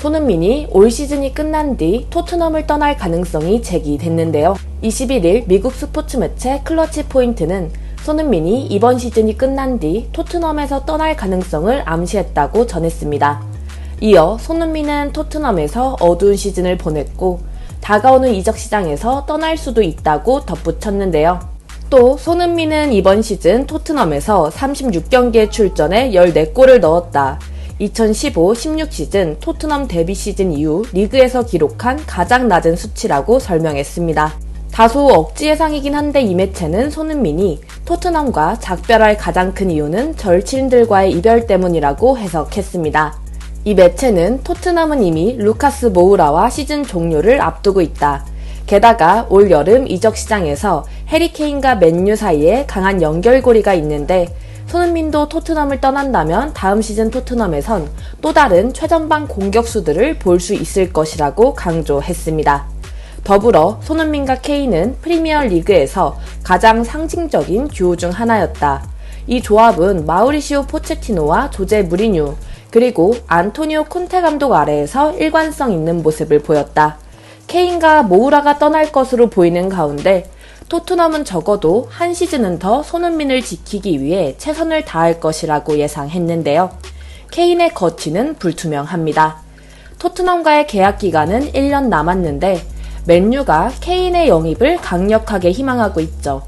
손흥민이 올 시즌이 끝난 뒤 토트넘을 떠날 가능성이 제기됐는데요. 21일 미국 스포츠 매체 클러치 포인트는 손흥민이 이번 시즌이 끝난 뒤 토트넘에서 떠날 가능성을 암시했다고 전했습니다. 이어 손흥민은 토트넘에서 어두운 시즌을 보냈고 다가오는 이적 시장에서 떠날 수도 있다고 덧붙였는데요. 또 손흥민은 이번 시즌 토트넘에서 36경기에 출전해 14골을 넣었다. 2015-16 시즌 토트넘 데뷔 시즌 이후 리그에서 기록한 가장 낮은 수치라고 설명했습니다. 다소 억지 예상이긴 한데 이 매체는 손흥민이 토트넘과 작별할 가장 큰 이유는 절친들과의 이별 때문이라고 해석했습니다. 이 매체는 토트넘은 이미 루카스 모우라와 시즌 종료를 앞두고 있다. 게다가 올 여름 이적 시장에서 해리 케인과 맨유 사이에 강한 연결고리가 있는데 손흥민도 토트넘을 떠난다면 다음 시즌 토트넘에선 또 다른 최전방 공격수들을 볼 수 있을 것이라고 강조했습니다. 더불어 손흥민과 케인은 프리미어 리그에서 가장 상징적인 듀오 중 하나였다. 이 조합은 마우리시오 포체티노와 조제 무리뉴 그리고 안토니오 콘테 감독 아래에서 일관성 있는 모습을 보였다. 케인과 모우라가 떠날 것으로 보이는 가운데 토트넘은 적어도 한 시즌은 더 손흥민을 지키기 위해 최선을 다할 것이라고 예상했는데요. 케인의 거취는 불투명합니다. 토트넘과의 계약 기간은 1년 남았는데 맨유가 케인의 영입을 강력하게 희망하고 있죠.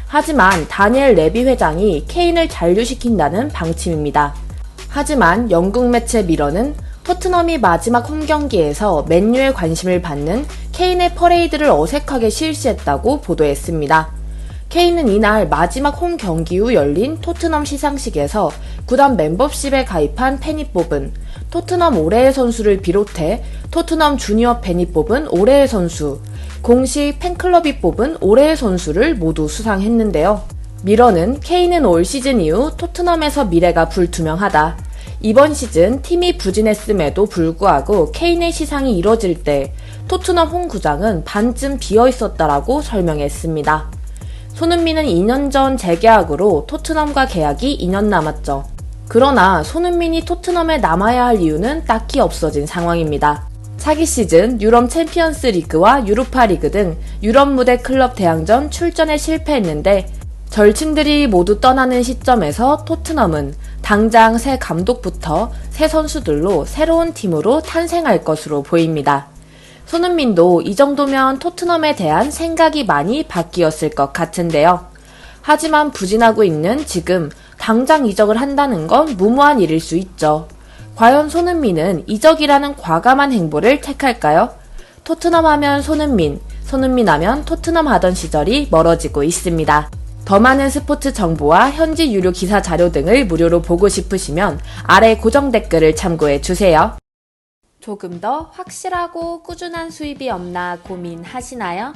하지만 다니엘 레비 회장이 케인을 잔류시킨다는 방침입니다. 하지만 영국 매체 미러는 토트넘이 마지막 홈경기에서 맨유의 관심을 받는 케인의 퍼레이드를 어색하게 실시했다고 보도했습니다. 케인은 이날 마지막 홈경기 후 열린 토트넘 시상식에서 구단 멤버십에 가입한 팬이 뽑은 토트넘 올해의 선수를 비롯해 토트넘 주니어 팬이 뽑은 올해의 선수, 공식 팬클럽이 뽑은 올해의 선수를 모두 수상했는데요. 미러는 케인은 올 시즌 이후 토트넘에서 미래가 불투명하다. 이번 시즌 팀이 부진했음에도 불구하고 케인의 시상이 이뤄질 때 토트넘 홈구장은 반쯤 비어있었다라고 설명했습니다. 손흥민은 2년 전 재계약으로 토트넘과 계약이 2년 남았죠. 그러나 손흥민이 토트넘에 남아야 할 이유는 딱히 없어진 상황입니다. 차기 시즌 유럽 챔피언스 리그와 유로파 리그 등 유럽 무대 클럽 대항전 출전에 실패했는데 절친들이 모두 떠나는 시점에서 토트넘은 당장 새 감독부터 새 선수들로 새로운 팀으로 탄생할 것으로 보입니다. 손흥민도 이 정도면 토트넘에 대한 생각이 많이 바뀌었을 것 같은데요. 하지만 부진하고 있는 지금 당장 이적을 한다는 건 무모한 일일 수 있죠. 과연 손흥민은 이적이라는 과감한 행보를 택할까요? 토트넘 하면 손흥민 하면 토트넘 하던 시절이 멀어지고 있습니다. 더 많은 스포츠 정보와 현지 유료 기사 자료 등을 무료로 보고 싶으시면 아래 고정 댓글을 참고해주세요. 조금 더 확실하고 꾸준한 수입이 없나 고민하시나요?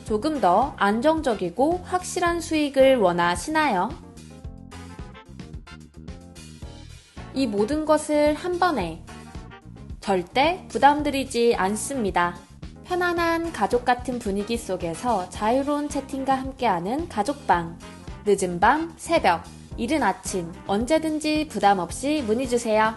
조금 더 안정적이고 확실한 수익을 원하시나요? 이 모든 것을 한 번에 절대 부담드리지 않습니다. 편안한 가족 같은 분위기 속에서 자유로운 채팅과 함께하는 가족방. 늦은 밤, 새벽, 이른 아침 언제든지 부담 없이 문의주세요.